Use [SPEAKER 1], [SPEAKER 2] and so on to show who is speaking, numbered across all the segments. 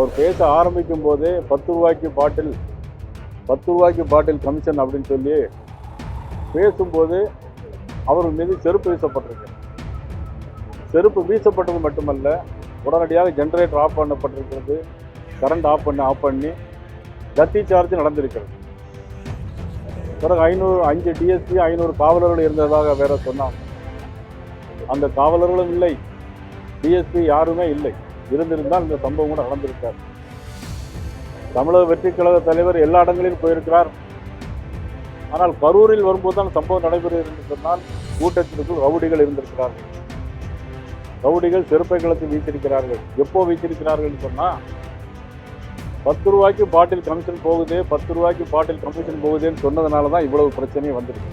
[SPEAKER 1] அவர் பேச ஆரம்பிக்கும் போதே 10 ரூபாய்க்கு பாட்டில் கமிஷன் அப்படின்னு சொல்லி பேசும்போது அவர் மீது செருப்பு வீசப்பட்டிருக்கு. செருப்பு வீசப்பட்டது மட்டுமல்ல, உடனடியாக ஜெனரேட்டர் ஆஃப் பண்ணப்பட்டிருக்கிறது, கரண்ட் ஆஃப் பண்ணி லத்தி சார்ஜ் நடந்திருக்கிறது. பிறகு 5 டிஎஸ்பி 500 காவலர்கள் இருந்ததாக வேற சொன்னாங்க. அந்த காவலர்களும் இல்லை, டிஎஸ்பி யாருமே இல்லை. இருந்திருந்தால் இந்த சம்பவம் கூட நடந்திருக்கார். தமிழக வெற்றி கழக தலைவர் எல்லா இடங்களிலும் போயிருக்கிறார். ஆனால் கரூரில் வரும்போது தான் சம்பவம் நடைபெறுகிறது என்று சொன்னால் கூட்டத்திற்குள் ரவுடிகள் இருந்திருக்கிறார்கள். ரவுடிகள் செருப்பை கலத்தில் வீசியிருக்கிறார்கள். எப்போ வீசியிருக்கிறார்கள் சொன்னால் 10 ரூபாய்க்கு பாட்டில் கமிஷன் போகுது, 10 ரூபாய்க்கு பாட்டில் கமிஷன் போகுதுன்னு சொன்னதுனால தான் இவ்வளவு பிரச்சனையும் வந்திருக்கு.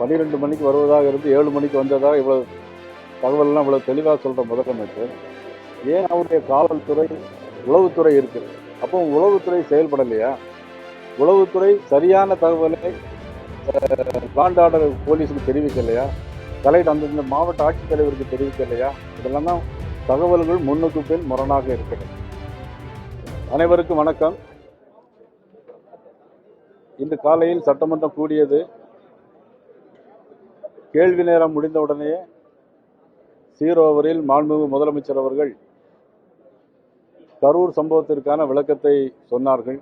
[SPEAKER 1] 12 மணிக்கு வருவதாக இருந்து 7 மணிக்கு வந்ததாக இவ்வளவு தகவல்லாம் இவ்வளவு தெளிவாக சொல்கிற முதலமைச்சர் ஏன் அவருடைய காவல்துறை உளவுத்துறை இருக்குது? அப்போ உளவுத்துறை செயல்படலையா? உளவுத்துறை சரியான தகவலை லாண்ட் ஆர்டர் போலீஸுக்கு தெரிவிக்கலையா? அந்தந்த மாவட்ட ஆட்சித்தலைவருக்கு தெரிவிக்கலையா? இதெல்லாம் தான் தகவல்கள் முன்னுக்கு பின் முரணாக இருக்கிறது. அனைவருக்கும் வணக்கம். இன்று காலையில் சட்டமன்றம் கூடியது. கேள்வி நேரம் முடிந்தவுடனே 0 ஓவரில் மாண்புமிகு முதலமைச்சர் அவர்கள் கரூர் சம்பவத்திற்கான விளக்கத்தை சொன்னார்கள்.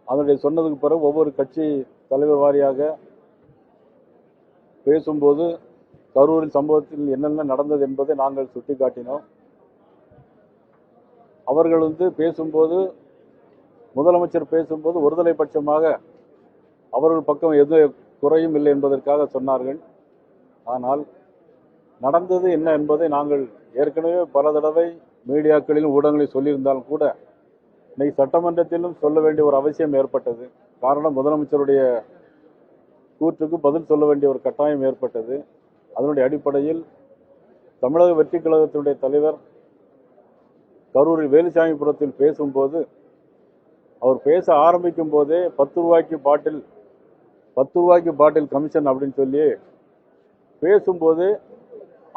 [SPEAKER 1] அதனுடைய சொன்னதுக்கு பிறகு ஒவ்வொரு கட்சி தலைவர் வாரியாக பேசும்போது கரூரில் சம்பவத்தில் என்னென்ன நடந்தது என்பதை நாங்கள் சுட்டிக்காட்டினோம். அவர்கள் பேசும்போது, முதலமைச்சர் பேசும்போது ஒருதலை பட்சமாக அவர்கள் பக்கம் எது குறையும் இல்லை என்பதற்காக சொன்னார்கள். ஆனால் நடந்தது என்ன என்பதை நாங்கள் ஏற்கனவே பல தடவை மீடியாக்களிலும் ஊடகங்களில் சொல்லியிருந்தாலும் கூட இன்னைக்கு சட்டமன்றத்திலும் சொல்ல வேண்டிய ஒரு அவசியம் ஏற்பட்டது. காரணம், முதலமைச்சருடைய கூற்றுக்கு பதில் சொல்ல வேண்டிய ஒரு கட்டாயம் ஏற்பட்டது. அதனுடைய அடிப்படையில் தமிழக வெற்றி கழகத்தினுடைய தலைவர் கரூரில் வேலுசாமிபுரத்தில் பேசும்போது அவர் பேச ஆரம்பிக்கும் போதே 10 ரூபாய்க்கு பாட்டில் கமிஷன் அப்படின்னு சொல்லி பேசும்போது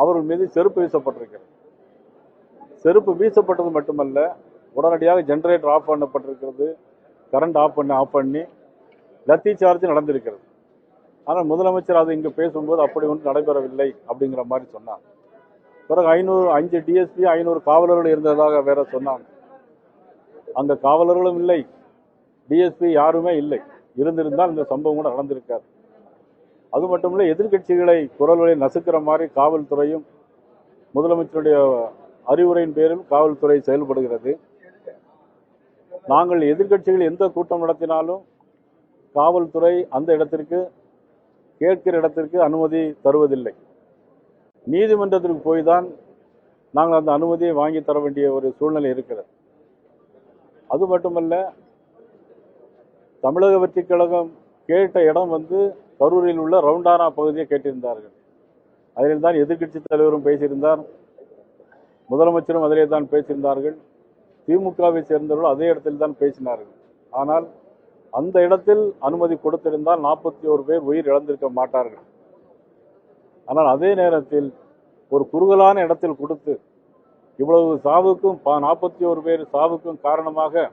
[SPEAKER 1] அவர்கள் மீது செருப்பு வீசப்பட்டிருக்கிறது. செருப்பு வீசப்பட்டது மட்டுமல்ல, உடனடியாக ஜெனரேட்டர் ஆஃப் பண்ணப்பட்டிருக்கிறது, கரண்ட் ஆஃப் பண்ணி லத்தி சார்ஜ் நடந்திருக்கிறது. ஆனால் முதலமைச்சர் அது இங்கு பேசும்போது அப்படி ஒன்றும் நடைபெறவில்லை அப்படிங்கிற மாதிரி சொன்னாங்க. பிறகு 5 டிஎஸ்பி 500 காவலர்கள் இருந்ததாக வேற சொன்னாங்க. அந்த காவலர்களும் இல்லை, டிஎஸ்பி யாருமே இல்லை. இருந்திருந்தால் இந்த சம்பவம் கூட நடந்திருக்காது. அது மட்டுமில்லை, எதிர்கட்சிகளை குரல்களை நசுக்கிற மாதிரி காவல்துறையும் முதலமைச்சருடைய அறிவுரையின் பேரில் காவல்துறை செயல்படுகிறது. நாங்கள் எதிர்கட்சிகள் எந்த கூட்டம் நடத்தினாலும் காவல்துறை அந்த இடத்திற்கு கேட்கிற இடத்திற்கு அனுமதி தருவதில்லை. நீதிமன்றத்திற்கு போய் தான் நாங்கள் அந்த அனுமதியை வாங்கி தர வேண்டிய ஒரு சூழ்நிலை இருக்கிறது. அது மட்டுமல்ல, தமிழக வெற்றி கழகம் கேட்ட இடம் கரூரில் உள்ள ரவுண்டானா பகுதியை கேட்டிருந்தார்கள். அதில் தான் எதிர்கட்சி தலைவரும் பேசியிருந்தார், முதலமைச்சரும் அதிலே தான் பேசியிருந்தார்கள், திமுகவை சேர்ந்தவர்கள் அதே இடத்தில் தான் பேசினார்கள். ஆனால் அந்த இடத்தில் அனுமதி கொடுத்திருந்தால் 41 பேர் உயிர் இழந்திருக்க மாட்டார்கள். ஆனால் அதே நேரத்தில் ஒரு குறுகலான இடத்தில் கொடுத்து இவ்வளவு சாவுக்கும் 41 பேர் சாவுக்கும் காரணமாக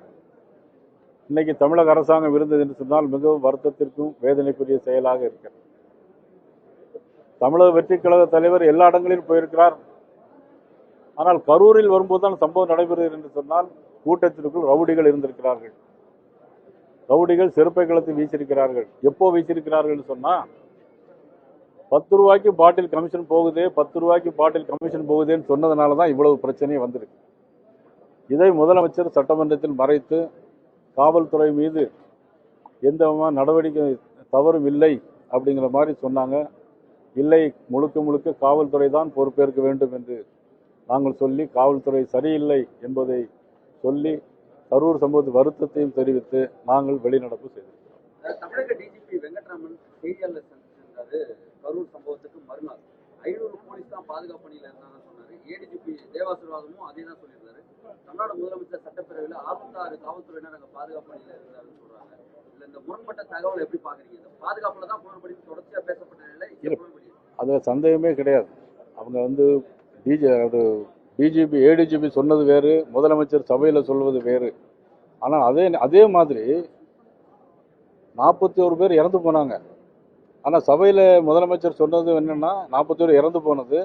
[SPEAKER 1] இன்னைக்கு தமிழக அரசாங்கம் இருந்தது என்று சொன்னால் மிகவும் வருத்தத்திற்கும் வேதனைக்குரிய செயலாக இருக்கிறது. தமிழக வெற்றி கழக தலைவர் எல்லா இடங்களிலும் போயிருக்கிறார். ஆனால் கரூரில் வரும்போது தான் சம்பவம் நடைபெறுகிறது என்று சொன்னால் கூட்டத்திற்குள் ரவுடிகள் இருந்திருக்கிறார்கள். ரவுடிகள் செருப்பை கலத்தில் வீசியிருக்கிறார்கள். எப்போ வீசியிருக்கிறார்கள் சொன்னா 10 ரூபாய்க்கு பாட்டில் கமிஷன் போகுது, 10 ரூபாய்க்கு பாட்டில் கமிஷன் போகுதுன்னு சொன்னதுனால தான் இவ்வளவு பிரச்சனையும் வந்திருக்கு. இதை முதலமைச்சர் சட்டமன்றத்தில் மறைத்து காவல்துறை மீது எந்த நடவடிக்கை தவறும் இல்லை அப்படிங்கிற மாதிரி சொன்னாங்க. இல்லை, முழுக்க காவல்துறை தான் பொறுப்பேற்க வேண்டும் என்று நாங்கள் சொல்லி காவல்துறை சரியில்லை என்பதை சொல்லி கரூர் சம்பவத்து வருத்தத்தையும் தெரிவித்து நாங்கள் வெளிநடப்பு செய்தோம்.
[SPEAKER 2] தமிழக டிஜிபி வெங்கட்ராமன் செய்தியாளர் சந்திச்சிருந்தாரு. கரூர் சம்பவத்துக்கு மறுநாள் 500 போலீஸ் தான் பாதுகாப்பு பணியில் இருந்தாங்கன்னு சொன்னாரு. ஏடிஜிபி தேவாசிர்வாதமும் அதே தான் சொல்லியிருந்தாரு. தமிழ்நாடு முதலமைச்சர் சட்டப்பேரவையில் 66 காவல்துறையினர் அங்கே பாதுகாப்பு பணியில் இருந்தாருன்னு சொல்றாங்க. இல்ல, இந்த முரண்பட்ட தகவல் எப்படி பாக்குறீங்க? இந்த பாதுகாப்புல தான் குளறுபடி தொடர்ச்சியா பேசப்பட்ட நிலை.
[SPEAKER 1] அதுல சந்தேகமே கிடையாது. அவங்க டிஜிபி ஏடிஜிபி சொன்னது வேறு, முதலமைச்சர் சபையில் சொல்வது வேறு. ஆனால் அதே மாதிரி 41 பேர் இறந்து போனாங்க. ஆனால் சபையில் முதலமைச்சர் சொன்னது என்னென்னா 41 இறந்து போனது,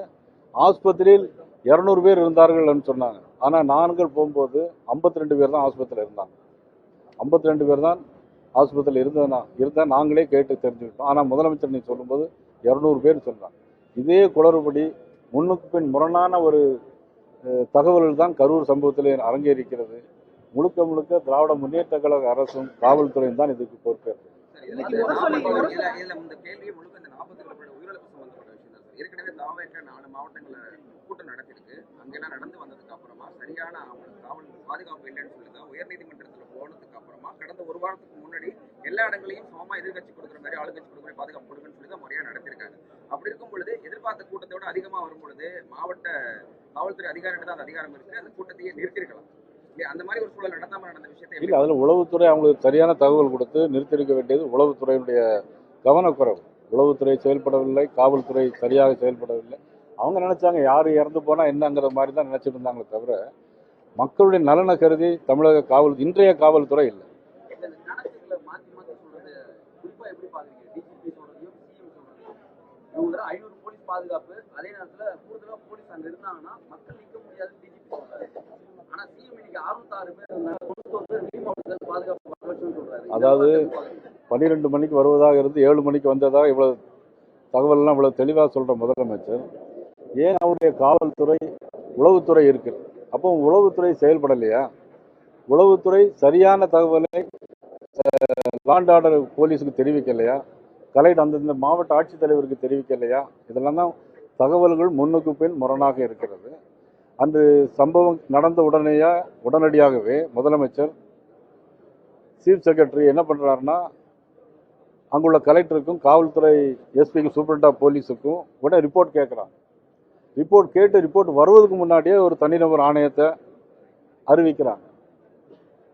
[SPEAKER 1] ஆஸ்பத்திரியில் 200 பேர் இருந்தார்கள்னு சொன்னாங்க. ஆனால் நாங்கள் போகும்போது 52 பேர் தான் ஆஸ்பத்திரியில் இருந்தாங்க. 52 பேர் தான் ஆஸ்பத்திரியில் இருந்தால் நாங்களே கேட்டு தெரிஞ்சுக்கிட்டோம். ஆனால் முதலமைச்சர் நீ சொல்லும்போது 200 பேர் சொன்னாங்க. இதே குளறுபடி முன்னுக்கு பின் முரணான ஒரு தகவல்கள் தான் கரூர் சம்பவத்தில் அரங்கேறிக்கிறது. முழுக்க முழுக்க திராவிட முன்னேற்ற கழக அரசும் காவல்துறையும் தான் இதுக்கு பொறுப்பேற்று.
[SPEAKER 2] இந்த கேள்வியை முழுக்க இந்த 42 பேரோட உயிரிழப்பு சம்பந்தப்பட்ட விஷயம் தான் சார். ஏற்கனவே தாவேக்க 4 மாவட்டங்களில் கூட்டம் நடத்திருக்கு. அங்கெல்லாம் நடந்து வந்ததுக்கு அப்புறமா சரியான காவல் பாதுகாப்பு இல்லைன்னு சொல்லி தான் உயர்நீதிமன்றத்தில் போனதுக்கு அப்புறமா கடந்த ஒரு வாரத்துக்கு முன்னாடி எல்லா இடங்களையும் சமமா எதிர்கட்சி கொடுக்குற மாதிரி ஆளுங்கட்சி கொடுக்குற மாதிரி பாதுகாப்பு கொடுக்குன்னு சொல்லி தான் முறையாக நடத்திருக்காங்க. அப்படி இருக்கும் பொழுது எதிர்பார்த்த கூட்டத்தை விட அதிகமாக வரும் பொழுது மாவட்ட காவல்துறை அதிகாரிகிட்ட தான் அந்த அதிகாரம் இருக்கு, அந்த கூட்டத்தையே நிறுத்திருக்கலாம். அந்த மாதிரி ஒரு சூழல் நடந்தாம நடந்த விஷயத்தை
[SPEAKER 1] இல்லை, அதில் உளவுத்துறை அவங்களுக்கு சரியான தகவல் கொடுத்து நிறுத்திருக்க வேண்டியது உளவுத்துறையினுடைய கவனக்குறைவு. உளவுத்துறை செயல்படவில்லை, காவல்துறை சரியாக செயல்படவில்லை. அவங்க நினைச்சாங்க யார் இறந்து போனால் என்னங்கிற மாதிரி தான் நினைச்சிட்டு இருந்தாங்களே தவிர மக்களுடைய நலனை கருதி தமிழக இன்றைய காவல்துறை இல்லை.
[SPEAKER 2] கணக்குகளை மாற்றி மாற்றி சொல்றது குறிப்பா எப்படி பாக்குறீங்க? டிஜிபி சொல்றதையும் சிஎம் சொல்றதையும் இவங்க 500 போலீஸ் பாதுகாப்பு, அதே நேரத்துல கூடுதலா போலீஸ் அங்க இருந்தாங்கன்னா மக்கள் நிற்க முடியாதுன்னு டிஜிபி சொல்றாரு. ஆனா சிஎம் இன்னைக்கு 606 பேர் 91 பேர் வெளி மாவட்டத்தில் பாதுகாப்பு பலவற்றம் சொல்றாரு.
[SPEAKER 1] அதாவது 12 மணிக்கு வருவதாக இருந்து 7 மணிக்கு வந்ததாக இவ்வளவு தகவல்லாம் இவ்வளவு தெளிவாக சொல்ற முதலமைச்சர், ஏன் அவருடைய காவல்துறை உளவுத்துறை இருக்கு, அப்போ உளவுத்துறை செயல்படலையா? உளவுத்துறை சரியான தகவலை லாண்ட் ஆர்டர் போலீஸுக்கு தெரிவிக்கலையா? அந்தந்த மாவட்ட ஆட்சித்தலைவருக்கு தெரிவிக்கலையா? இதெல்லாம் தான் தகவல்கள் முன்னுக்கு பின் முரணாக இருக்கிறது. அன்று சம்பவம் நடந்த உடனடியாகவே முதலமைச்சர் சீஃப் செக்ரட்டரி என்ன பண்ணுறாருன்னா, அங்குள்ள கலெக்டருக்கும் காவல்துறை எஸ்பிக்கும் சூப்பரண்ட் ஆஃப் போலீஸுக்கும் உடனே ரிப்போர்ட் கேட்குறாங்க. ரிப்போர்ட் வருவதற்கு முன்னாடியே ஒரு தனிநபர் ஆணையத்தை அறிவிக்கிறாங்க.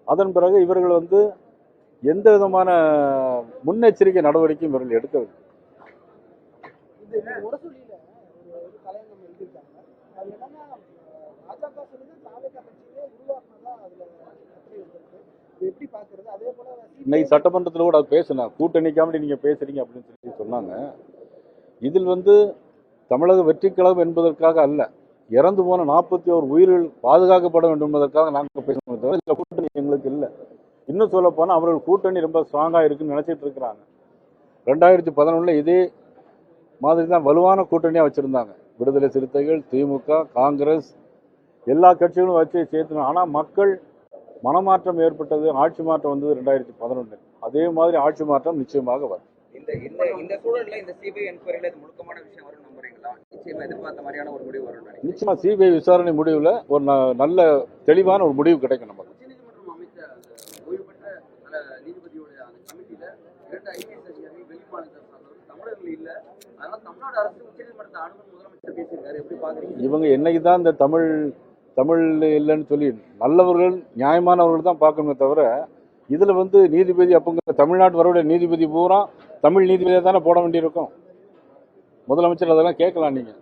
[SPEAKER 1] அதன் பிறகு இவர்கள் எந்த விதமான முன்னெச்சரிக்கை நடவடிக்கையும் இவர்கள் எடுக்கவில்லை. இன்னைக்கு சட்டமன்றத்தில் கூட பேசினேன், கூட்டணிக்காம நீங்க பேசுறீங்க அப்படின்னு சொல்லி சொன்னாங்க. இதில் தமிழக வெற்றி கழகம் என்பதற்காக அல்ல, இறந்து போன 41 உயிர்கள் பாதுகாக்கப்பட வேண்டும் என்பதற்காக நாங்கள் பேசணும். தவிர இந்த கூட்டணி எங்களுக்கு இல்லை. இன்னும் சொல்ல போனால் அவர்கள் கூட்டணி ரொம்ப ஸ்ட்ராங்காக இருக்குன்னு நினைச்சிட்டு இருக்கிறாங்க. 2011 இதே மாதிரி தான் வலுவான கூட்டணியாக வச்சிருந்தாங்க. விடுதலை சிறுத்தைகள், திமுக, காங்கிரஸ் எல்லா கட்சிகளும் வச்சு சேர்த்துனாங்க. ஆனால் மக்கள் மனமாற்றம் ஏற்பட்டது, ஆட்சி மாற்றம் வந்தது 2011. அதே மாதிரி ஆட்சி மாற்றம் நிச்சயமாக வரும்.
[SPEAKER 2] இந்த சூழல்ல இந்த சிபிஐ என்கொயரியில இது முழுக்கமான விஷயம் வரும் நம்புறீங்களா? நிச்சயமா எதிர்பார்த்த மாதிரியான ஒரு முடிவு வரும்.
[SPEAKER 1] நிச்சயமா சிபிஐ விசாரணை முடிவுல ஒரு நல்ல தெளிவான ஒரு முடிவு கிடைக்கும் நமக்கு.
[SPEAKER 2] உச்சநீதிமன்றம் அமைச்ச ஓய்வு பெற்ற நீதிபதியோட அந்த கமிட்டியில 2 ஐஏஎஸ் அதிகாரிகள் வெளி மாநிலத்தை சார்ந்தவர்கள் தமிழர்கள் இல்ல, அதனால தமிழ்நாடு அரசு உச்சநீதிமன்றத்தை அணுகும் முதலமைச்சர் பேசியிருக்காரு. எப்படி பாக்குறீங்க?
[SPEAKER 1] இவங்க என்னைக்கு தான் இந்த தமிழ் இல்லைன்னு சொல்லி நல்லவர்கள் நியாயமானவர்கள் தான் பார்க்கணுமே தவிர இதுல நீதிபதி அப்போ தமிழ்நாட்டு வரவுடைய நீதிபதி பூரா தமிழ் நீதிபதியை தானே போட வேண்டியிருக்கும். முதலமைச்சர் அதெல்லாம் கேட்கலாம் நீங்க.